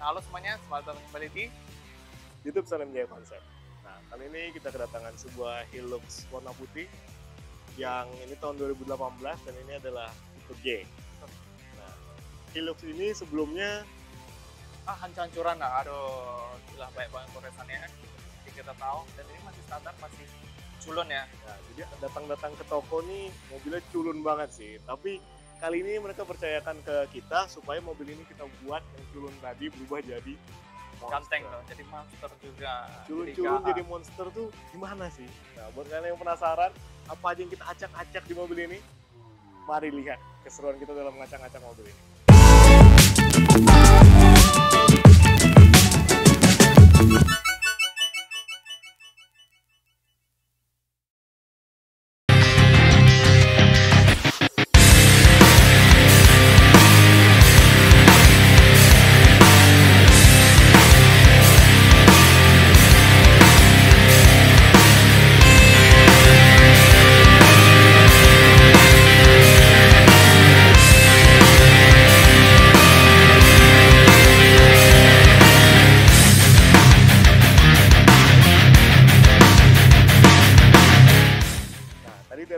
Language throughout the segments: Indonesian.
Halo semuanya, selamat datang kembali di YouTube Salim Jaya Konsep. Nah, kali ini kita kedatangan sebuah Hilux warna putih yang ini tahun 2018 dan ini adalah tipe G. Nah, Hilux ini sebelumnya hancur-hancuran lah. Aduh, gila banyak banget goresannya. Jadi kita tahu, dan ini masih standar, masih culun ya. nah, jadi datang-datang ke toko nih mobilnya culun banget sih. Tapi kali ini mereka percayakan ke kita supaya mobil ini kita buat yang culun tadi berubah jadi Ganteng tuh, jadi monster juga. Culun-culun jadi monster tuh gimana sih? Nah, buat kalian yang penasaran apa aja yang kita acak-acak di mobil ini, mari lihat keseruan kita dalam ngacak-ngacak mobil ini.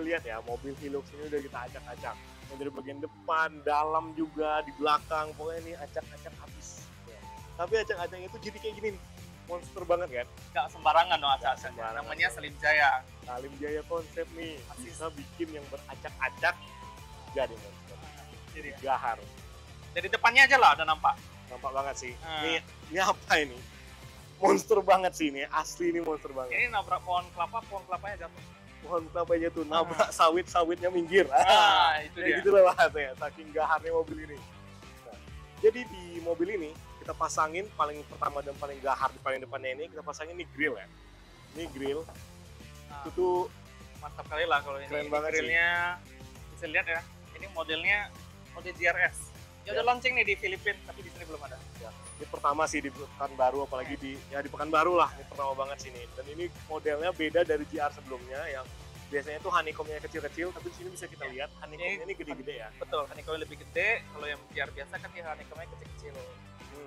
Lihat ya, mobil Hilux ini udah kita acak-acak dari bagian depan, dalam juga, di belakang, pokoknya ini acak-acak habis ya. Tapi acak-acaknya itu jadi kayak gini nih, monster banget kan? Nggak sembarangan dong acak-acaknya, namanya Salim Jaya. Salim Jaya Konsep nih, bisa bikin yang beracak-acak jadi monster, Jadi gahar. dari depannya aja lah udah nampak Banget sih. Ini apa ini? Monster banget sih ini, asli ini monster banget. Ini nabrak pohon kelapanya jatuh. Pohon kelapanya tuh nabrak sawitnya minggir. Itu dia. Gitu lah bahasanya, saking gaharnya mobil ini. Nah, jadi di mobil ini kita pasangin paling pertama dan paling gahar di paling depannya ini, kita pasangin ini grill ya. Ini grill. Itu tuh mantap kali lah kalau ini. Keren banget grillnya bisa lihat ya. Ini modelnya model GRS. Ya udah launching nih di Filipina, tapi di sini belum ada. ya, ini pertama sih di Pekanbaru, apalagi di Pekanbaru lah, ini pertama banget sini. Dan ini modelnya beda dari GR sebelumnya yang biasanya tuh honeycombnya kecil-kecil, tapi di sini bisa kita lihat honeycombnya ini gede-gede ya. Betul, honeycombnya lebih gede. Kalau yang GR biasa kan dia honeycombnya kecil-kecil.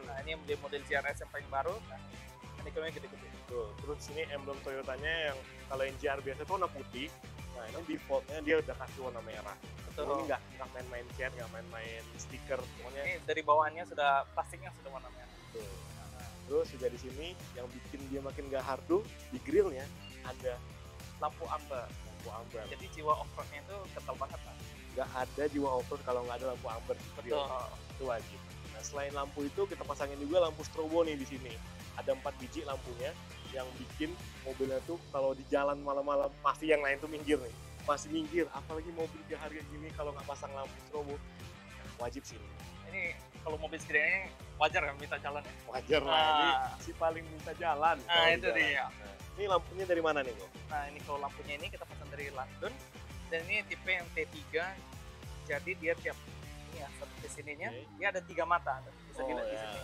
Nah, ini model GRS yang paling baru, nah, honeycombnya gede-gede. Tuh, terus ini emblem Toyotanya yang kalau yang GR biasa tuh warna putih. Nah, ini defaultnya dia udah kasih warna merah. Betul. Ini nggak main-main cat, nggak main-main stiker. Pokoknya ini dari bawaannya sudah plastiknya sudah warna merah. tuh. Terus juga di sini yang bikin dia makin gahar tuh di grillnya ada Lampu amber. lampu amber. Jadi jiwa off-roadnya itu kental banget lah. Nggak ada jiwa off-road kalau nggak ada lampu amber di grill. Betul. Itu wajib. Nah, selain lampu itu kita pasangin juga lampu strobo nih di sini. Ada 4 biji lampunya yang bikin mobilnya tuh kalau di jalan malam-malam pasti yang lain tuh minggir nih. Pasti minggir, apalagi mobil di harga gini kalau nggak pasang lampu strobo, wajib sih ini. Ini kalau mobil segede ini wajar kan minta jalan ya? Wajar lah, ini si paling minta jalan. Nah, itu dia. Nah, ini lampunya dari mana nih kok? Nah, ini kalau lampunya ini kita pesan dari London, dan ini tipe yang T3, jadi dia tiap ini ya, satu di sininya, dia ada 3 mata, bisa dilihat di sini.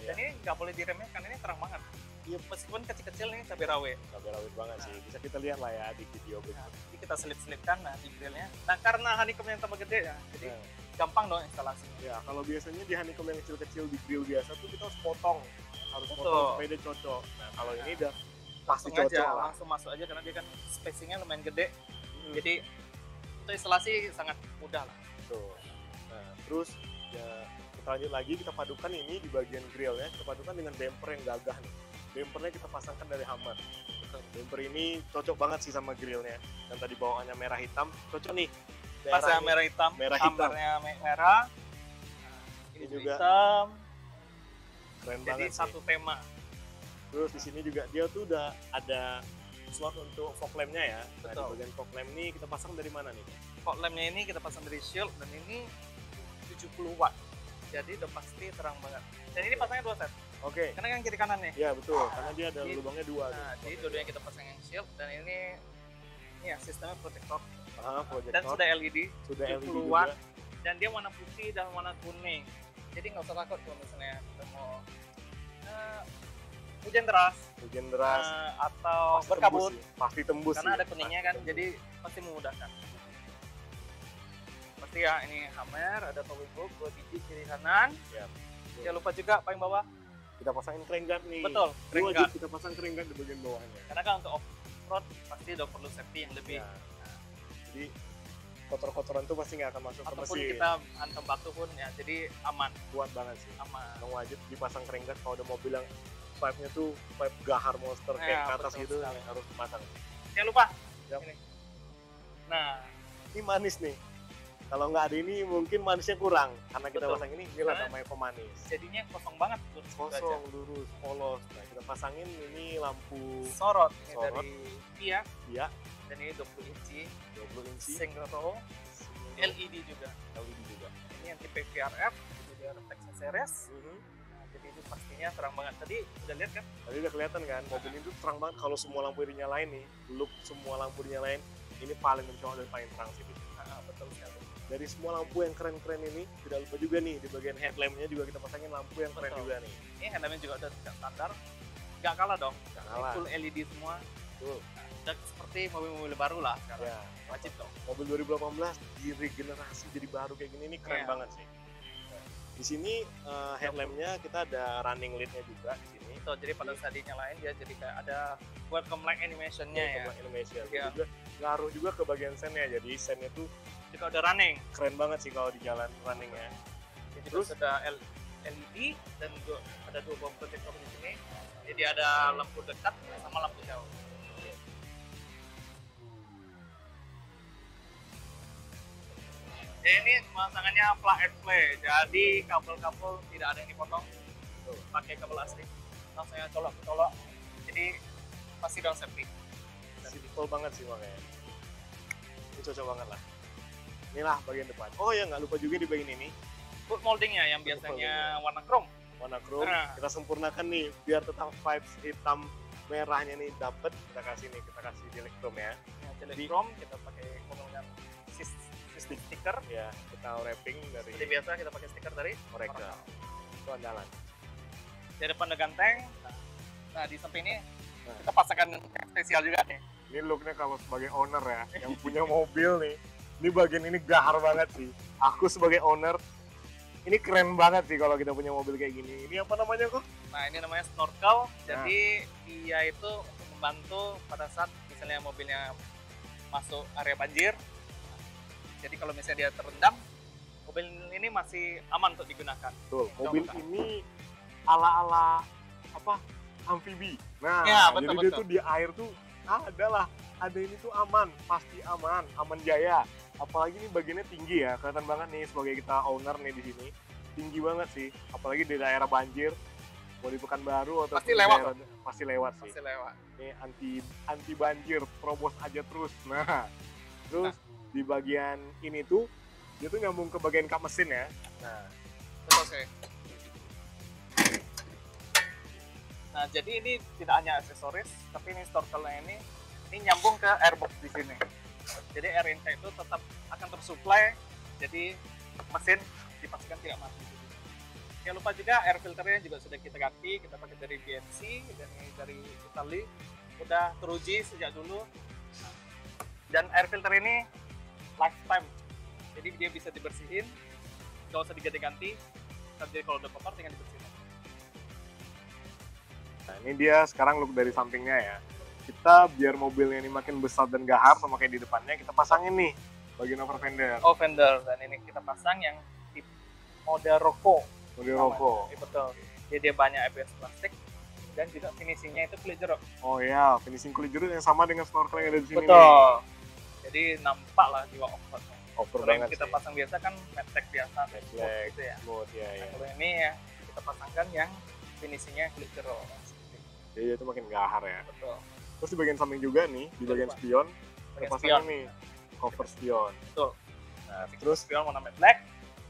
Dan ini nggak boleh diremehkan, karena ini terang banget. Iya, meskipun kecil-kecil nih cabai rawit. Cabai rawit banget sih, bisa kita lihat lah ya di video berikut. Jadi kita selip-selipkan nah, di grillnya. Nah, karena honeycomb yang tambah gede ya, jadi gampang dong instalasinya. Ya, kalau biasanya di honeycomb yang kecil-kecil di grill biasa tuh kita harus potong. Harus Betul. potong supaya dia cocok. Nah, kalau ini udah pasti Langsung cocok aja, lah. langsung masuk aja karena dia kan spacingnya lumayan gede. Jadi untuk instalasi sangat mudah lah. Tuh. Nah, terus ya kita lanjut lagi, kita padukan ini di bagian grillnya, kita padukan dengan bumper yang gagah nih. Bumpernya kita pasangkan dari Hammer. Bumper ini cocok banget sih sama grillnya. Dan tadi bawaannya merah hitam, cocok nih. Pasnya merah hitam, hammernya merah. Ini juga hitam. Keren jadi banget satu sih. tema. Terus di sini juga dia tuh udah ada slot untuk fog lamp-nya ya. Nah, di Betul. bagian fog lamp ini kita pasang dari mana nih? Fog lamp-nya ini kita pasang dari Shield, dan ini 70 watt. Jadi udah pasti terang banget. Dan ini pasangnya 2 set. Oke. Karena kan kiri kanan nih. Ya betul, karena dia ada lubangnya 2. Nah, jadi dua-duanya kita pasang yang Shield, dan ini ya sistemnya protektor. Proyektor. Dan sudah LED, Sudah LED 70 juga. watt, dan dia warna putih dan warna kuning. Jadi nggak usah takut kalau misalnya kita mau hujan deras, atau Pasti berkabut, tembus sih. Pasti tembus karena sih. ada kuningnya kan, jadi pasti memudahkan. Pasti ya, ini hammer, ada towing hook 2 biji kiri kanan. Ya. Jangan lupa juga paling bawah kita pasangin crank guard nih. betul, crank Wajib guard. kita pasang crank guard di bagian bawahnya. Karena kan untuk off-road pasti udah perlu safety yang lebih. Ya. Jadi kotor-kotoran tuh pasti nggak akan masuk ke Ataupun mesin. kita hantam batu pun ya, jadi aman. Kuat banget sih. Aman. Yang wajib dipasang crank guard kalau ada mobil yang pipe-nya tuh pipe gahar monster kayak ke atas betul gitu sekali. harus dipasang. Jangan lupa. Yap. Ini. Nah, Ini manis nih. Kalau nggak ada ini mungkin manisnya kurang karena kita Betul. pasang ini. Inilah Karena namanya pemanis. jadinya kosong banget lurus gitu aja. Kosong, lurus, polos. Nah kita pasangin ini lampu Sorot ini Sorot. dari Kia ya dan ini 20 inci 20 inci. single row LED juga. LED juga. Ini yang tipe VRF, jadi reflection series. Nah, jadi itu pastinya terang banget. Tadi udah lihat kan? Tadi udah kelihatan kan, mobil ini tuh terang banget. Kalau semua lampu dinyalain nih, look semua lampu dinyalain, ini paling mencolok dan paling terang sih. Nah, betul sekali. Dari semua lampu yang keren-keren ini, tidak lupa juga nih di bagian headlampnya juga kita pasangin lampu yang keren Betul. juga nih. Ini headlampnya juga udah tidak standar. Nggak kalah dong. Nggak kalah. Full LED semua. Tuh, Nah, udah seperti mobil-mobil baru lah sekarang. ya. Wajib dong. Mobil 2018 diregenerasi jadi baru kayak gini, ini keren Iya. banget sih. Di sini headlampnya kita ada running LED-nya juga di sini. Tuh, jadi pada saat dinyalain dia jadi kayak ada welcome light animation-nya ya. Sama Indonesia. Iya. Juga ngaruh juga ke bagian sen-nya. Jadi sen-nya tuh Juga udah running. keren banget sih kalau di jalan runningnya. Jadi Terus? terus ada LED dan juga ada dua bumper protektor di sini. Jadi ada lampu dekat sama lampu jauh. Ini pemasangannya plug and play. Jadi kabel-kabel tidak ada yang dipotong. Pakai kabel asli. Langsung saya colok-colok. Jadi pasti down safety. Simple banget sih makanya. Ini cocok banget lah. Inilah bagian depan. Oh ya nggak lupa juga di bagian ini Foot moldingnya yang Foot biasanya warna chrome. warna chrome. Nah. Kita sempurnakan nih biar tetap vibes hitam merahnya nih dapet. Kita kasih jelek chrome ya. Ya, jelek Di- chrome kita pakai menggunakan stiker. Ya kita wrapping dari Seperti biasa kita pakai stiker dari mereka. Oracle. Itu andalan. Di depan ada ganteng. Nah di samping ini Nah. kita pasangkan spesial juga nih. Ini looknya kalau sebagai owner ya, yang punya mobil nih. Ini bagian ini gahar banget sih. Aku sebagai owner, ini keren banget sih kalau kita punya mobil kayak gini. Ini apa namanya kok? Nah ini namanya snorkel. Jadi dia itu untuk membantu pada saat misalnya mobilnya masuk area banjir. Jadi kalau misalnya dia terendam, mobil ini masih aman untuk digunakan. Tuh, mobil Coba. ini ala-ala apa? Amfibi. Nah, Ya, betul, jadi dia betul. tuh di air tuh ada ini tuh aman, pasti aman jaya. Apalagi ini bagiannya tinggi ya, kelihatan banget nih sebagai kita owner nih di sini. Tinggi banget sih, apalagi di daerah banjir. Mau di Pekanbaru atau Pasti di lewat, daerah- pasti lewat sih. Masih lewat. Ini anti banjir, terobos aja terus. Nah, terus di bagian ini tuh dia tuh nyambung ke bagian kap mesin ya. Nah, Betul sih. Nah jadi ini tidak hanya aksesoris, tapi ini snorkelnya ini nyambung ke airbox di sini. Jadi air intake itu tetap akan tersuplai, jadi mesin dipastikan tidak mati. Jangan lupa juga air filternya juga sudah kita ganti, kita pakai dari BNC dan ini dari Italy, udah teruji sejak dulu. Dan air filter ini lifetime, jadi dia bisa dibersihin, nggak usah diganti-ganti. Jadi kalau udah kotor tinggal dibersihin. Nah, ini dia sekarang look dari sampingnya ya. Kita biar mobilnya ini makin besar dan gahar sama kayak di depannya, kita pasangin nih bagian over fender. Oh fender, dan ini kita pasang yang di mode Rocco. Mode Rocco. Iya, betul. Jadi dia banyak ABS plastik dan juga finishingnya itu kulit jeruk. Oh ya, finishing kulit jeruk yang sama dengan snorkel yang ada di sini. Betul. Jadi nampak lah jiwa off-roadnya. Over Kalau banget kita sih. pasang biasa kan matte black biasa, Matte smooth black. gitu ya. Smooth ya, Nah, ya. kalau ini ya kita pasangkan yang finishingnya kulit jeruk. Jadi itu makin gahar ya. Betul. Terus di bagian samping juga nih, di bagian Betul, spion, kita Bagian pasangin spion. nih cover spion. Betul. Nah, Terus terus spion warna matte black.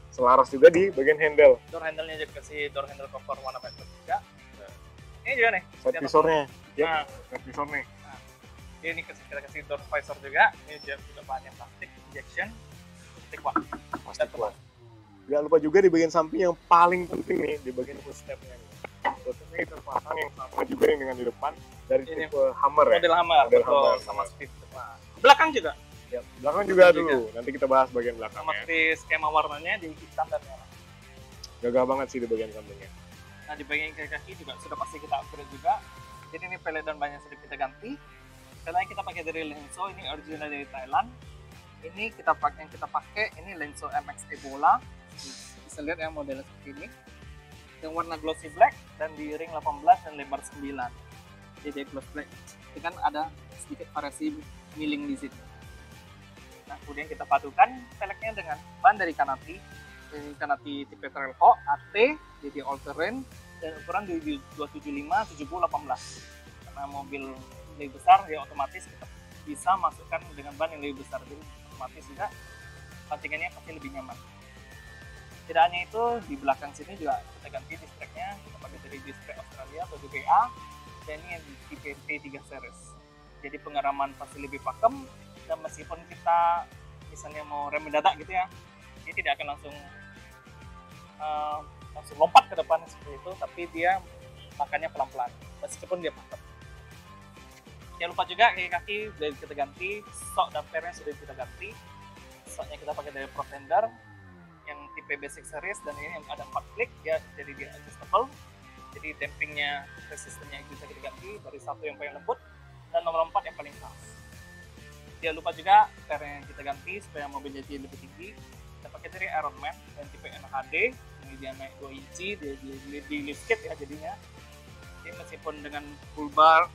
selaras juga di bagian handle. Door handle-nya juga kasih door handle cover warna matte black juga. Ini juga nih. Side di atas. visornya. Ya, Nah, side visor nih. ini kita kasih door visor juga. Ini juga bahannya plastik injection. Plastik kuat. Pasti kuat. Gak lupa juga di bagian samping yang paling penting nih, di bagian footstepnya nih. Footstepnya kita pasang yang sama juga yang dengan di depan dari Ini tipe Hummer ya. Model Hummer, Model betul, Hummer. sama speed depan. Belakang juga, Ya, belakang juga Juga. dulu. Nanti kita bahas bagian belakang sama ya. seperti skema warnanya di hitam dan merah. Gagah banget sih di bagian sampingnya. Nah di bagian kaki juga sudah pasti kita upgrade juga. Jadi ini pelek dan bannya sudah kita ganti. Peleknya kita pakai dari Lenso, ini original dari Thailand. Ini yang kita pakai ini Lenso MX Ebola. Bisa lihat ya modelnya seperti ini. Yang warna glossy black dan di ring 18 dan lebar 9. Jadi glossy black. Ini kan ada sedikit variasi milling di sini. Nah, kemudian kita padukan peleknya dengan ban dari Kanati. Ini Kanati tipe Trailhawk AT, jadi all terrain dan ukuran 275 70 18. Karena mobil lebih besar ya otomatis kita bisa masukkan dengan ban yang lebih besar, jadi otomatis juga pancingannya pasti lebih nyaman. Tidak hanya itu, di belakang sini juga kita ganti distractnya, kita pakai dari distract Australia atau DBA, dan ini yang di tipe T3 series. Jadi pengeraman pasti lebih pakem, dan meskipun kita misalnya mau rem mendadak gitu ya, dia tidak akan langsung lompat ke depan seperti itu, tapi dia makannya pelan-pelan, meskipun dia pakem. Jangan lupa juga kaki sudah kita ganti, shock dan fairnya sudah kita ganti. Shocknya kita pakai dari Profender yang tipe basic series, dan ini yang ada 4 klik ya, jadi dia adjustable. Jadi dampingnya, resistennya bisa kita ganti dari 1 yang paling lembut dan nomor 4 yang paling keras. Jangan lupa juga fairnya kita ganti supaya mobilnya jadi lebih tinggi. Kita pakai dari Ironman yang tipe NHD, ini dia naik 2 inci, dia di lift kit ya jadinya. Jadi meskipun dengan full bar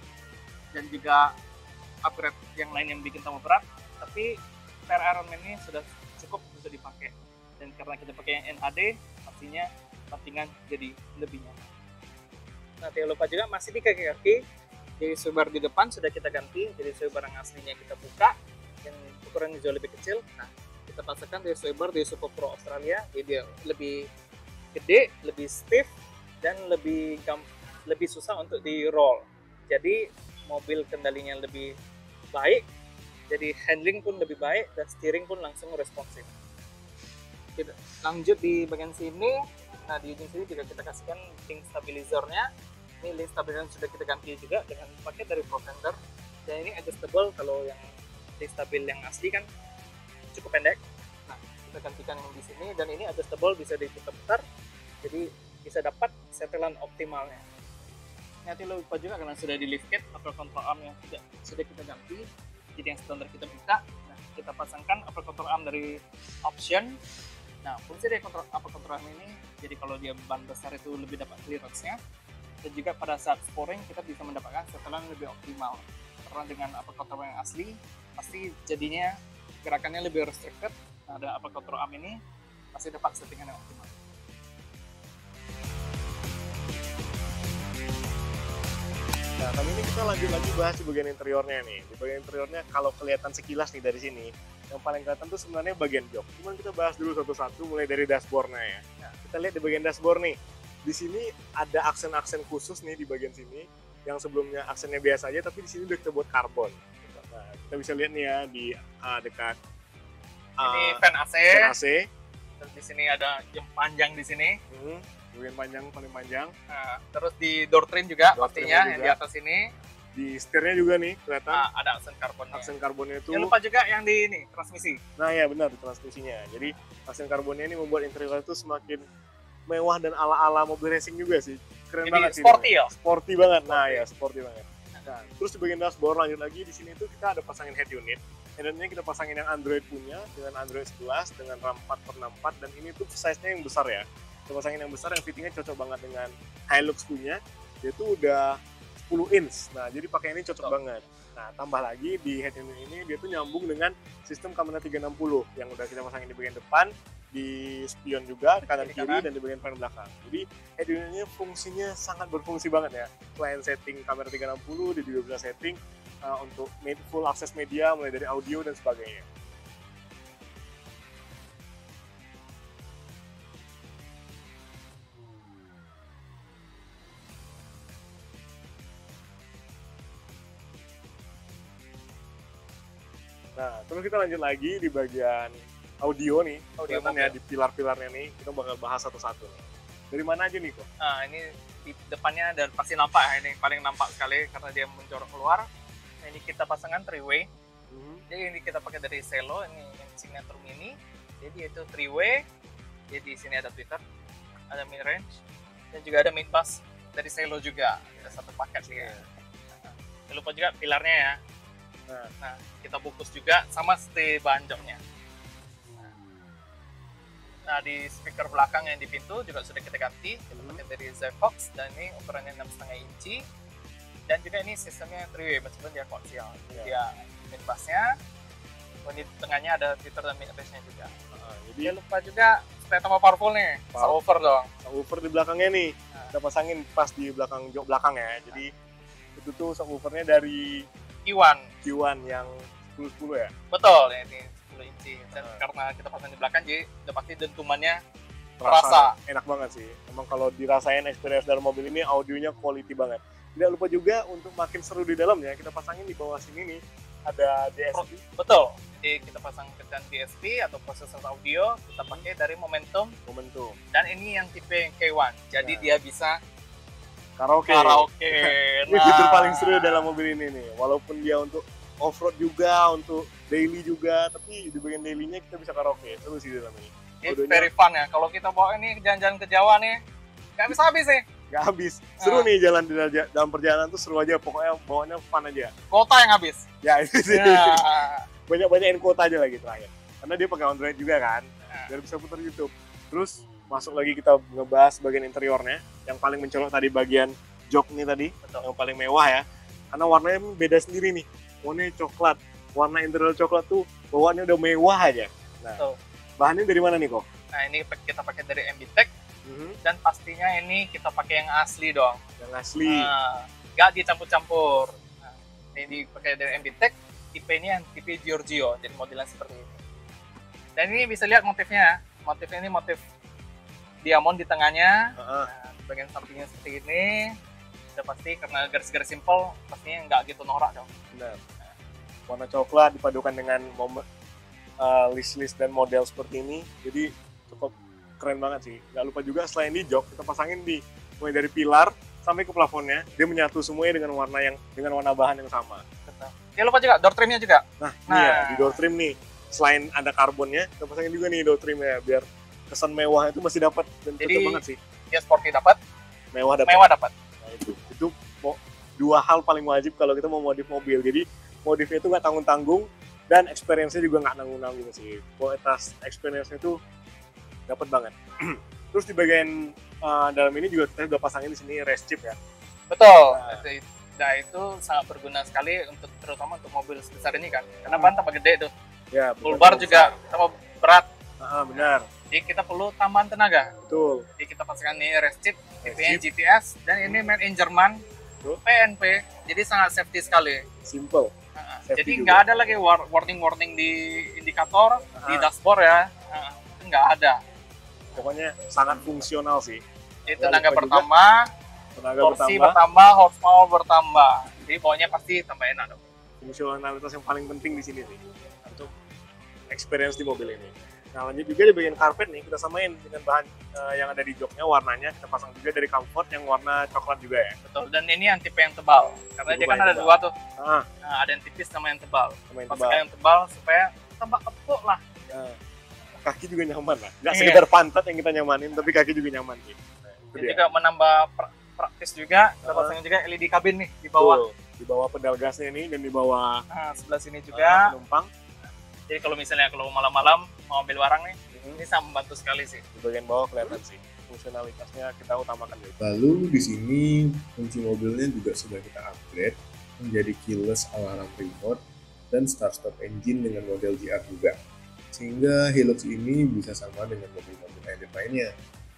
dan juga upgrade yang lain yang bikin tambah berat, tapi fair Ironman ini sudah cukup untuk dipakai. Dan karena kita pakai yang NHD, pastinya pancingan jadi lebih nyaman. Nah, jangan lupa juga masih di kaki-kaki, jadi swaybar di depan sudah kita ganti, jadi swaybar yang aslinya kita buka, yang ukurannya jauh lebih kecil. Nah, kita pasangkan dari swaybar dari Super Pro Australia, jadi dia lebih gede, lebih stiff, dan lebih susah untuk di roll. Jadi mobil kendalinya lebih baik, jadi handling pun lebih baik, dan steering pun langsung responsif. Kita lanjut di bagian sini. Nah, di ujung sini juga kita kasihkan link stabilizernya. Ini link stabilizer sudah kita ganti juga dengan pakai dari Profender, dan ini adjustable. Kalau yang link stabil yang asli kan cukup pendek, nah kita gantikan yang di sini, dan ini adjustable, bisa diputar-putar, jadi bisa dapat setelan optimalnya. Nanti lupa juga karena sudah di lift kit, upper control arm yang sudah kita ganti, jadi yang standar kita buka. Nah, kita pasangkan upper control arm dari Option. Nah, fungsi dari upper control arm ini, jadi kalau dia ban besar itu lebih dapat clearance-nya, dan juga pada saat sporing kita bisa mendapatkan setelan lebih optimal. Karena dengan upper control arm yang asli, pasti jadinya gerakannya lebih restricted. Nah, ada upper control arm ini pasti dapat settingan yang optimal. Nah, kali ini kita lanjut lagi bahas di bagian interiornya nih. Di bagian interiornya kalau kelihatan sekilas nih dari sini, yang paling kelihatan tuh sebenarnya bagian jok. Cuman kita bahas dulu satu-satu mulai dari dashboardnya ya. Nah, kita lihat di bagian dashboard nih. Di sini ada aksen-aksen khusus nih di bagian sini. Yang sebelumnya aksennya biasa aja, tapi di sini udah kita buat karbon. Nah, kita bisa lihat nih ya di dekat ini fan AC. Fan AC. Terus di sini ada jam panjang di sini. Bagian panjang, paling panjang. Nah, terus di door trim juga pastinya yang di atas ini. Di setirnya juga nih kelihatan. Nah, ada aksen karbonnya. Aksen karbonnya itu. Jangan lupa juga yang di ini transmisi. Nah ya benar, di transmisinya. Jadi aksen karbonnya ini membuat interior itu semakin mewah dan ala-ala mobil racing juga sih. Keren jadi banget sih. Sporty ya. Sporty banget. Nah ya sporty banget. Nah, terus di bagian dashboard lanjut lagi di sini tuh kita ada pasangin head unit. Head unitnya kita pasangin yang Android punya dengan Android 11 dengan RAM 4/64, dan ini tuh size-nya yang besar ya. Kita pasangin yang besar yang fittingnya cocok banget dengan Hilux punya. Dia tuh udah 10 inch. Nah, jadi pakai ini cocok banget. Nah, tambah lagi di head unit ini dia tuh nyambung dengan sistem kamera 360 yang udah kita pasangin di bagian depan, di spion juga, di kanan kiri, dan di bagian paling belakang. Jadi head unitnya fungsinya sangat berfungsi banget ya. Selain setting kamera 360, dia juga bisa setting untuk full akses media mulai dari audio dan sebagainya. Nah, terus kita lanjut lagi di bagian audio nih. Audio ya di pilar-pilarnya nih, kita bakal bahas satu-satu nih. Dari mana aja nih kok? Nah, ini di depannya dan pasti nampak ya, ini paling nampak sekali karena dia mencorok keluar. Nah, ini kita pasangkan three-way. Jadi ini kita pakai dari Selo, ini yang signature mini. Jadi itu three-way. Jadi di sini ada tweeter. ada mid range, dan juga ada mid bass dari Selo juga, ada satu paket sih. Jangan lupa juga pilarnya ya. Nah, kita bungkus juga sama seperti bahan joknya. Nah, di speaker belakang yang di pintu juga sudah kita ganti, kita pakai dari Zevox, dan ini ukurannya 6,5 inci. Dan juga ini sistemnya 3-way meskipun dia koaksial. Dia mid bassnya, di tengahnya ada filter dan mid range-nya juga. Jadi jangan lupa juga supaya tambah powerful nih, subwoofer dong. Subwoofer di belakangnya nih, kita pasangin pas di belakang jok belakang ya. Jadi itu tuh subwoofernya dari Q1 yang 10-10 ya? Betul, ini 10 inci. Dan karena kita pasang di belakang, jadi udah pasti dentumannya terasa. Enak banget sih. Emang kalau dirasain experience dalam mobil ini, audionya quality banget. Tidak lupa juga untuk makin seru di dalamnya, kita pasangin di bawah sini nih, ada DSP. Betul, jadi kita pasang dengan DSP atau prosesor audio, kita pakai dari Momentum. Dan ini yang tipe yang K1, jadi dia bisa karaoke. Ini fitur paling seru dalam mobil ini nih, walaupun dia untuk off-road juga, untuk daily juga, tapi di bagian daily-nya kita bisa karaoke, seru sih dalam ini. It's very fun ya, kalau kita bawa ini jalan-jalan ke Jawa nih, nggak bisa habis sih. Nggak habis, seru nih jalan dalam perjalanan tuh seru aja, pokoknya bawaannya fun aja. Kota yang habis. Ya itu sih, banyak-banyakin kuota aja lagi terakhir, karena dia pakai Android juga kan, biar bisa putar YouTube. Terus masuk lagi kita ngebahas bagian interiornya, yang paling mencolok tadi bagian jok nih tadi. Betul. Yang paling mewah ya, karena warnanya beda sendiri nih, warnanya coklat, warna interior coklat tuh bawaannya udah mewah aja. Nah, betul. Bahannya dari mana nih kok? Nah, ini kita pakai dari MBTech. Dan pastinya ini kita pakai yang asli dong. Yang asli. Nggak dicampur-campur. Nah, ini pakai dari MBTech. Tipenya yang tipe Giorgio, jadi modelan seperti ini. Dan ini bisa lihat motifnya. Motifnya ini motif diamond di tengahnya. Nah, bagian sampingnya seperti ini. Udah pasti karena garis-garis simple, pastinya nggak gitu norak dong. Benar. Warna coklat dipadukan dengan list-list dan model seperti ini, jadi cukup keren banget sih. Nggak lupa juga selain di jok, kita pasangin di mulai dari pilar sampai ke plafonnya, dia menyatu semuanya dengan warna bahan yang sama. Jangan lupa juga door trimnya juga. Nah, iya, di door trim nih, selain ada karbonnya, kita pasangin juga nih door trimnya biar kesan mewah itu masih dapat dan cocok banget sih. Dia sporty dapat, mewah dapat. Nah, itu dua hal paling wajib kalau kita mau modif mobil. Jadi modifnya itu nggak tanggung-tanggung dan experience-nya juga nggak nanggung-nanggung sih. Kualitas experience-nya itu dapat banget. Terus di bagian dalam ini juga kita udah pasangin di sini race chip ya. Betul. Nah, itu sangat berguna sekali terutama untuk mobil sebesar ini kan. Karena ban tambah gede tuh. Ya, Bullbar juga tambah berat. Benar. Jadi kita perlu tambahan tenaga. Betul. Jadi kita pasangkan ini race chip, tipenya GTS, dan ini made in Jerman, PNP. Jadi sangat safety sekali. Simple. Jadi nggak ada lagi warning di indikator, di dashboard ya. Itu nggak ada. Pokoknya sangat fungsional sih. Jadi tenaga bertambah, torsi bertambah, horsepower bertambah. Jadi pokoknya pasti tambah enak dong. Fungsionalitas yang paling penting di sini sih untuk experience di mobil ini. Nah, lanjut juga di bagian karpet nih, kita samain dengan bahan yang ada di joknya, warnanya kita pasang juga dari Comfort yang warna coklat juga ya. Betul, dan ini yang tipe yang tebal, karena dia kan ada dua tuh. Nah, ada yang tipis sama yang tebal. Pasang yang tebal supaya tambah empuk lah. Kaki juga nyaman lah, nggak sekedar pantat yang kita nyamanin, tapi kaki juga nyaman sih. Nah, juga menambah praktis juga, kita pasangin juga LED kabin nih di bawah. Di bawah pedal gasnya nih dan di bawah sebelah sini juga penumpang. Jadi kalau misalnya kalau malam-malam mau ambil barang nih, ini sangat membantu sekali sih. Di bagian bawah kelihatan sih fungsionalitasnya kita utamakan dulu. Lalu di sini kunci mobilnya juga sudah kita upgrade menjadi keyless alarm remote dan start-stop engine dengan model GR juga. Sehingga Hilux ini bisa sama dengan mobil-mobil elit lainnya.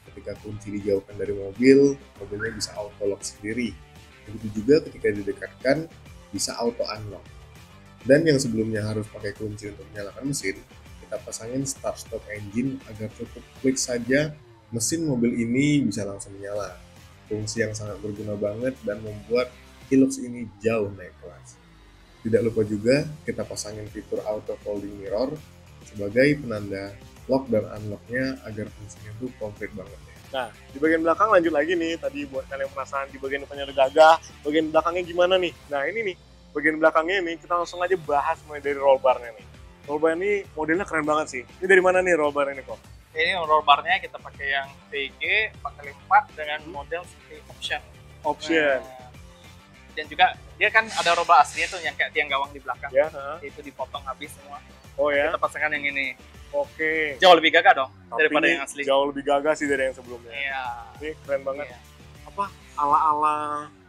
Ketika kunci dijauhkan dari mobil, mobilnya bisa auto lock sendiri. Begitu juga ketika didekatkan, bisa auto unlock. Dan yang sebelumnya harus pakai kunci untuk menyalakan mesin, kita pasangin start-stop engine agar cukup klik saja, mesin mobil ini bisa langsung menyala. Fungsi yang sangat berguna banget dan membuat Hilux ini jauh naik kelas. Tidak lupa juga kita pasangin fitur auto folding mirror sebagai penanda lock dan unlocknya agar fungsinya itu komplit banget ya. Nah, di bagian belakang lanjut lagi nih, tadi buat kalian penasaran di bagian depannya ada gagah, bagian belakangnya gimana nih? Nah ini nih, bagian belakangnya nih kita langsung aja bahas mulai dari roll bar-nya nih. Roll bar ini modelnya keren banget sih. Ini dari mana nih roll bar ini kok? Ini roll barnya kita pakai yang VG 4x4 dengan model seperti option. Nah, dan juga dia kan ada roll bar aslinya tuh yang kayak tiang gawang di belakang. Ya, itu dipotong habis semua. Oh ya. Kita pasangkan yang ini. Oke. Jauh lebih gagah dong Tapi daripada ini yang asli. Jauh lebih gagah sih dari yang sebelumnya. Iya. Ini keren banget. Iya. Apa ala-ala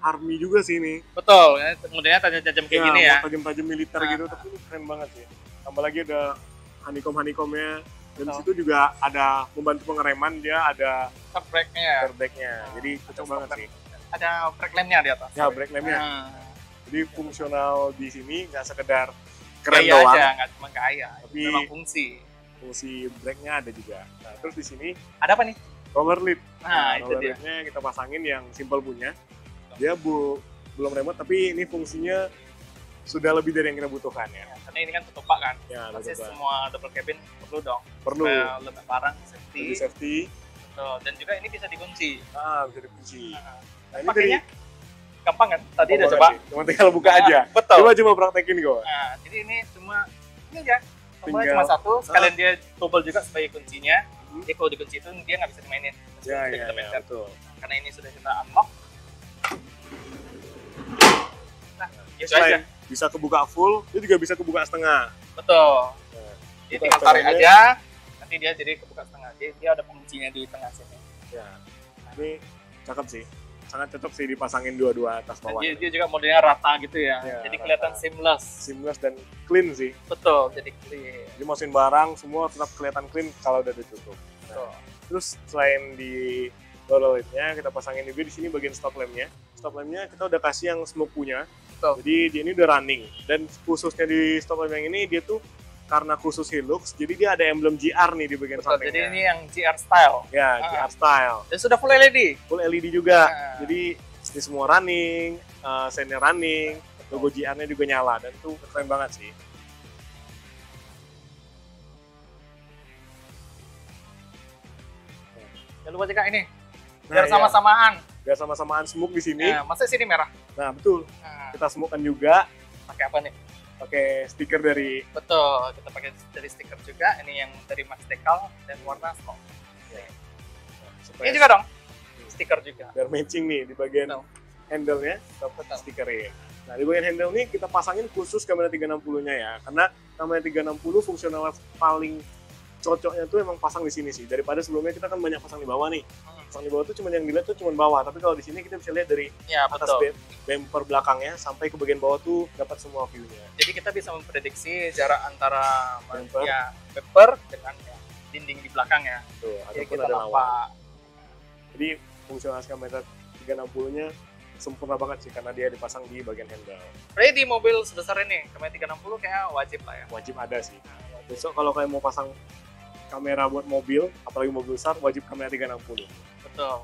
army juga sih ini. Betul, modelnya tajam-tajam kayak gini ya. Tajam-tajam militer gitu, tapi ini keren banget sih. Tambah lagi ada honeycomb-honeycombnya. Dan di situ juga ada membantu pengereman, dia ada brake-nya. airbag-nya. Jadi cocok banget sih. Ada brake lamp-nya di atas. Ya, brake lamp-nya. Jadi fungsional di sini nggak sekedar keren keren doang, aja, nggak cuma gaya, tapi memang fungsi. Fungsi brake-nya ada juga. Nah, terus di sini ada apa nih? roller lid. Nah, itu roller dia. lid-nya kita pasangin yang simple punya. Dia belum remote, tapi ini fungsinya sudah lebih dari yang kita butuhkan ya. Karena ini kan tutup bak kan. Ya, pasti tutup bak. semua double cabin perlu dong. Perlu. Supaya lebih barang safety. Lebih safety. Betul. Dan juga ini bisa dikunci. Bisa dikunci. Nah, ini pakainya gampang kan? Tadi udah gampang coba. sih. Cuma tinggal buka aja. Betul. Coba praktekin kok. Nah, jadi ini ini aja. Tombolnya Tinggal- cuma satu, sekalian dia double juga sebagai kuncinya. Jadi kalau dikunci itu dia nggak bisa dimainin. Ya, Bisa kita pencet. betul. Karena ini sudah kita unlock. Nah, itu Selain aja. bisa kebuka full, dia juga bisa kebuka setengah. Betul. Nah, Jadi buka tinggal tarik setengahnya. aja, nanti dia jadi kebuka setengah. Jadi dia ada penguncinya di tengah sini. Ya, ini cakep sih. Sangat cocok sih dipasangin dua-dua atas Dan bawah. dia juga modelnya rata gitu ya. Ya, Jadi rata. kelihatan seamless. Seamless dan clean sih. Betul, jadi clear. Jadi masukin barang semua tetap kelihatan clean kalau udah ditutup. Betul. Terus selain di roller lid-nya, kita pasangin juga di sini bagian stop lamp-nya. Stop lamp-nya kita udah kasih yang smoke punya. Betul. Jadi dia ini udah running. Dan khususnya di stop lamp yang ini dia tuh karena khusus Hilux, jadi dia ada emblem GR nih di bagian Betul, sampingnya. jadi ini yang GR style. Ya, GR style. Dan sudah full LED. Full LED juga. Nah. Jadi ini semua running, sennya running, logo GR-nya juga nyala dan itu keren banget sih. Jangan lupa juga ini, Nah, biar iya. sama-samaan. Biar sama-samaan smoke di sini. Nah, masa sini merah? Nah, betul. Nah, Kita smoke-kan juga pakai apa nih? pakai stiker dari Betul, kita pakai dari stiker juga. Ini yang dari Max Decal dan warna smoke. supaya Ini juga dong, stiker juga. biar matching nih di bagian Betul. handle-nya dapat stikernya. Nah, di bagian handle nih kita pasangin khusus kamera 360-nya ya. Karena kamera 360 fungsional paling cocoknya tuh emang pasang di sini sih. Daripada sebelumnya kita kan banyak pasang di bawah nih. Pasang di bawah tuh cuma yang dilihat tuh cuma bawah, tapi kalau di sini kita bisa lihat dari Ya, atas betul. bumper belakangnya sampai ke bagian bawah tuh dapat semua view-nya. Jadi kita bisa memprediksi jarak antara Bumper. ya, bumper dengan ya, dinding di belakang ya. Tuh, Jadi ataupun kita ada lawan. nampak. Jadi fungsional kamera 360-nya sempurna banget sih karena dia dipasang di bagian handle. Berarti di mobil sebesar ini, kamera 360 kayak wajib lah ya. Wajib ada sih. Besok kalau kalian mau pasang kamera buat mobil, apalagi mobil besar, wajib kamera 360. Betul.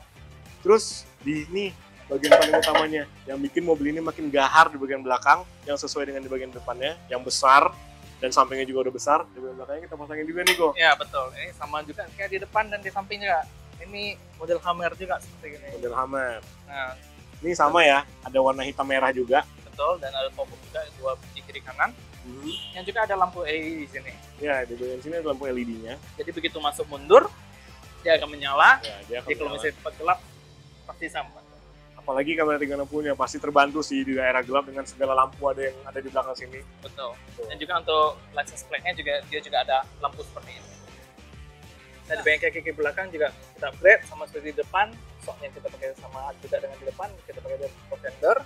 Terus di ini bagian paling utamanya yang bikin mobil ini makin gahar di bagian belakang yang sesuai dengan di bagian depannya yang besar dan sampingnya juga udah besar. Di bagian belakangnya kita pasangin juga nih kok. Ya, betul. Ini sama juga kayak di depan dan di samping juga. Ini model Hammer juga seperti ini. Model Hammer. Nah, Ini sama ya, ada warna hitam merah juga. betul, dan ada tombol juga dua di kiri kanan. Yang juga ada lampu LED di sini. Ya, di bagian sini ada lampu LED-nya. Jadi begitu masuk mundur, dia akan menyala. Ya, dia akan Jadi kalau menyala. misalnya tempat gelap, pasti sama. Apalagi kamera 360-nya pasti terbantu sih di daerah gelap dengan segala lampu ada yang ada di belakang sini. Betul. Dan juga untuk license plate-nya juga dia juga ada lampu seperti ini. Dan di bagian kaki belakang juga kita upgrade sama seperti di depan. Soknya kita pakai sama juga dengan di depan, kita pakai dari fender.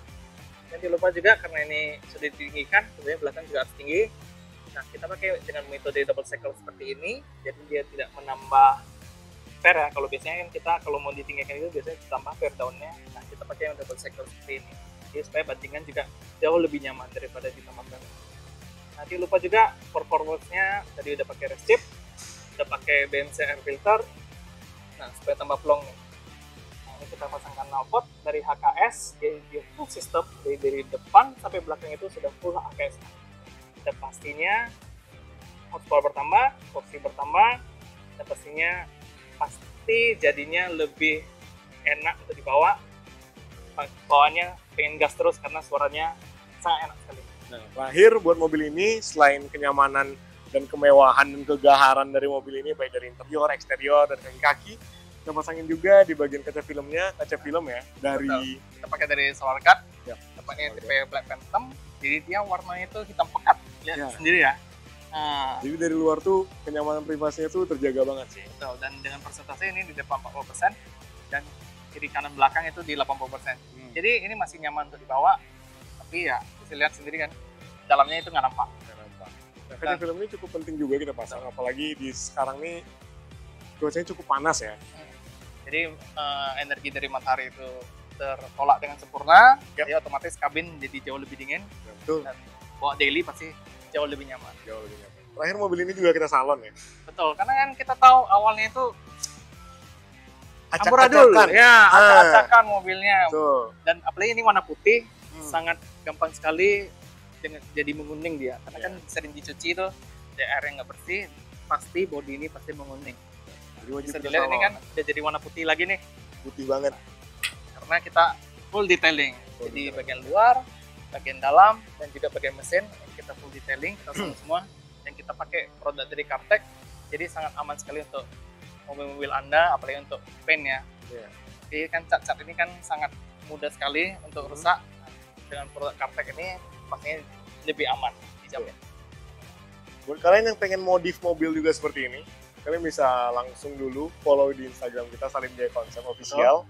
Dan jangan lupa juga karena ini sudah ditinggikan, sebenarnya belakang juga harus tinggi. Nah, kita pakai dengan metode double cycle seperti ini, jadi dia tidak menambah fair ya. Kalau biasanya kan kita kalau mau ditinggikan itu biasanya ditambah fair down-nya. Nah, kita pakai yang double cycle seperti ini. Jadi supaya bantingan juga jauh lebih nyaman daripada ditambahkan. Nanti lupa juga performance-nya tadi udah pakai rest chip, udah pakai BMC air filter. Nah, supaya tambah plong nih. Nah, ini kita pasangkan knalpot dari HKS, dia full system dari depan sampai belakang itu sudah full HKS. Dan pastinya horsepower bertambah, torsi bertambah, dan pastinya pasti jadinya lebih enak untuk dibawa. Bawaannya pengen gas terus karena suaranya sangat enak sekali. Nah, terakhir buat mobil ini selain kenyamanan dan kemewahan dan kegaharan dari mobil ini, baik dari interior, eksterior, dan kaki-kaki. Kita pasangin juga di bagian kaca film ya, dari kita pakai dari Solar Guard, ya, tepatnya tipe Black Phantom, jadi dia warnanya itu hitam pekat, lihat ya, sendiri ya. Jadi dari luar tuh kenyamanan privasinya tuh terjaga banget sih. Betul, dan dengan persentase ini di depan 40% dan kiri kanan belakang itu di 80%. Jadi ini masih nyaman untuk dibawa, tapi ya bisa lihat sendiri kan, dalamnya itu nggak nampak. Nah, kaca film ini cukup penting juga kita pasang, apalagi di sekarang nih cuacanya cukup panas ya. Jadi energi dari matahari itu tertolak dengan sempurna, Yap. jadi otomatis kabin jadi jauh lebih dingin. Ya, betul. Dan bawa daily pasti jauh lebih nyaman. Jauh lebih nyaman. Terakhir mobil ini juga kita salon ya. Betul, karena kan kita tahu awalnya itu Acak-acakan. amburadul, ya, acak-acakan mobilnya. Betul. Dan apalagi ini warna putih, sangat gampang sekali jadi menguning dia. Karena kan sering dicuci itu, air yang nggak bersih, pasti bodi ini pasti menguning. Jadi wajib Bisa kita dilihat ini salon. kan udah jadi warna putih lagi nih, Putih banget. karena kita full detailing. Full Jadi detailing. bagian luar, bagian dalam, dan juga bagian mesin kita full detailing, kita salon semua. Dan kita pakai produk dari Kartek, jadi sangat aman sekali untuk mobil-mobil Anda, apalagi untuk paint ya. Iya. Jadi kan cat-cat ini kan sangat mudah sekali untuk rusak. Dengan produk Kartek ini pastinya lebih aman, dijamin. Buat kalian yang pengen modif mobil juga seperti ini, kalian bisa langsung dulu follow di Instagram kita Salim Jaya Konsep Official.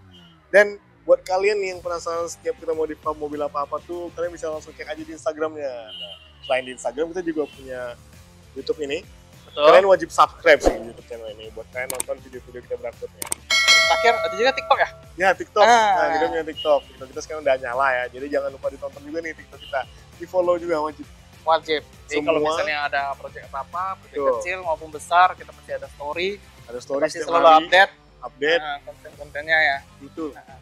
Dan buat kalian yang penasaran setiap kita modif mobil apa-apa tuh, kalian bisa langsung cek aja di Instagramnya. Nah, selain di Instagram, kita juga punya YouTube ini. Betul. Kalian wajib subscribe sih di YouTube channel ini buat kalian nonton video-video kita berikutnya. Terakhir ada juga TikTok ya? Ya, TikTok. Ah. Nah, kita punya TikTok. TikTok kita sekarang udah nyala ya. Jadi jangan lupa ditonton juga nih TikTok kita. Di-follow juga wajib. Wajib. Jadi kalau Semua- misalnya ada project apa-apa, project Betul. kecil maupun besar, kita pasti ada story. Ada Kita story pasti setiap selalu hari, update update. nah, konten-kontennya ya. Betul. Jangan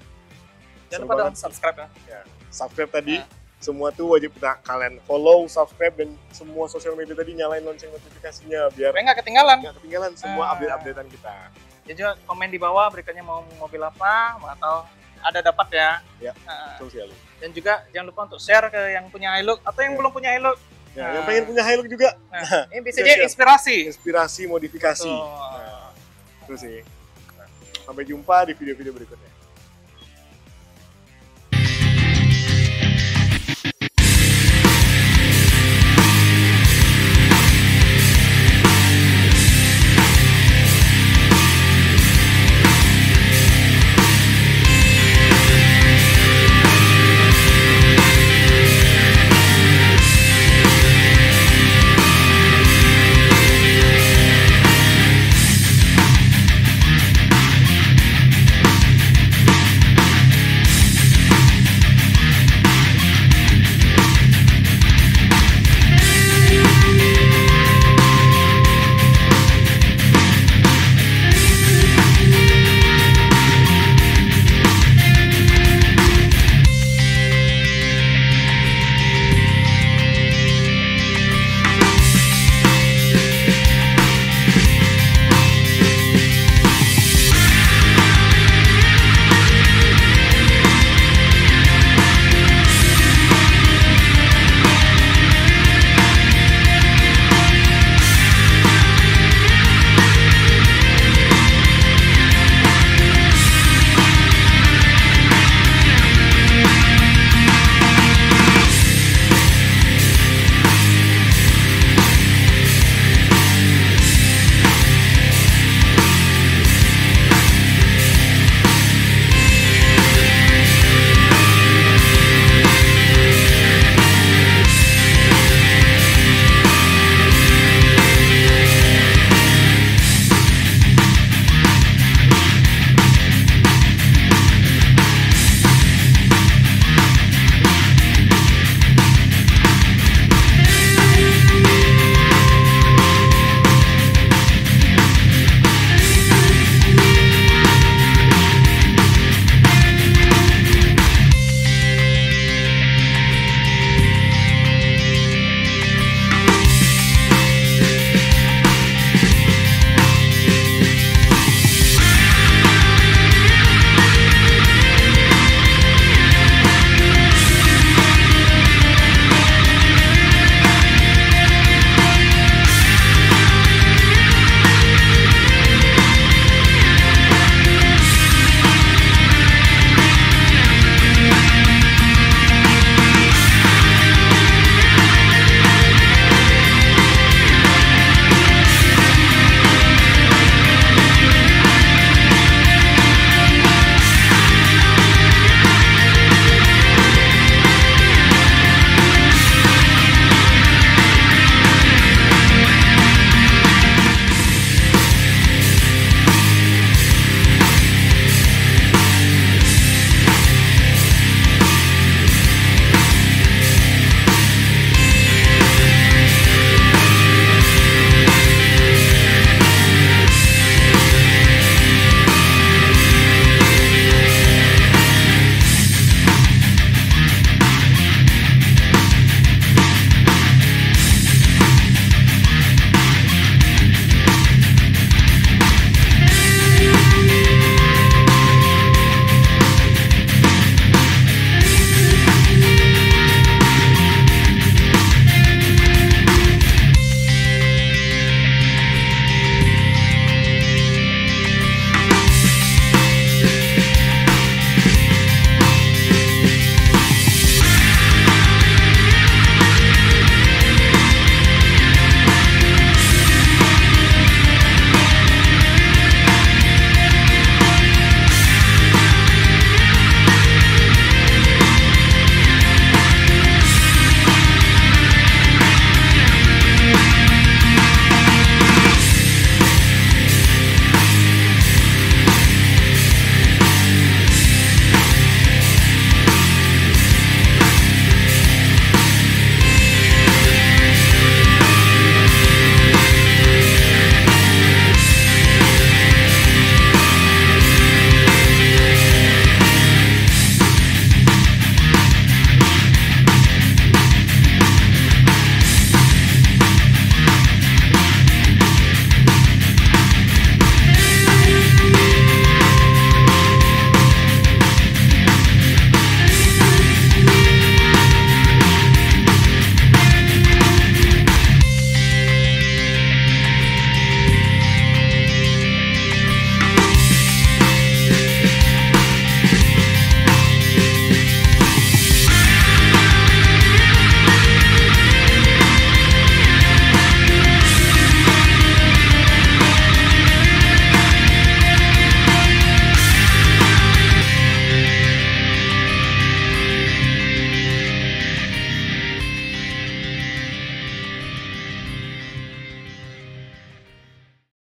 Seru lupa dong banget. subscribe ya. Subscribe tadi. Nah. Semua tuh wajib kalian follow, subscribe, dan semua sosial media tadi nyalain lonceng notifikasinya biar Supaya nggak ketinggalan. nggak ketinggalan semua Ah. update-updatean kita. Ya juga komen di bawah berikutnya mau mobil apa, atau ada dapat ya. Ya. Nah, Betul sekali. dan juga jangan lupa untuk share ke yang punya Hilux atau yang Ya. belum punya Hilux. Ya, Nah. yang pengen punya Hilux juga Nah, ini bisa Siap, jadi siap. inspirasi. inspirasi modifikasi. Tuh. Nah, itu sih. Nah, sampai jumpa di video-video berikutnya.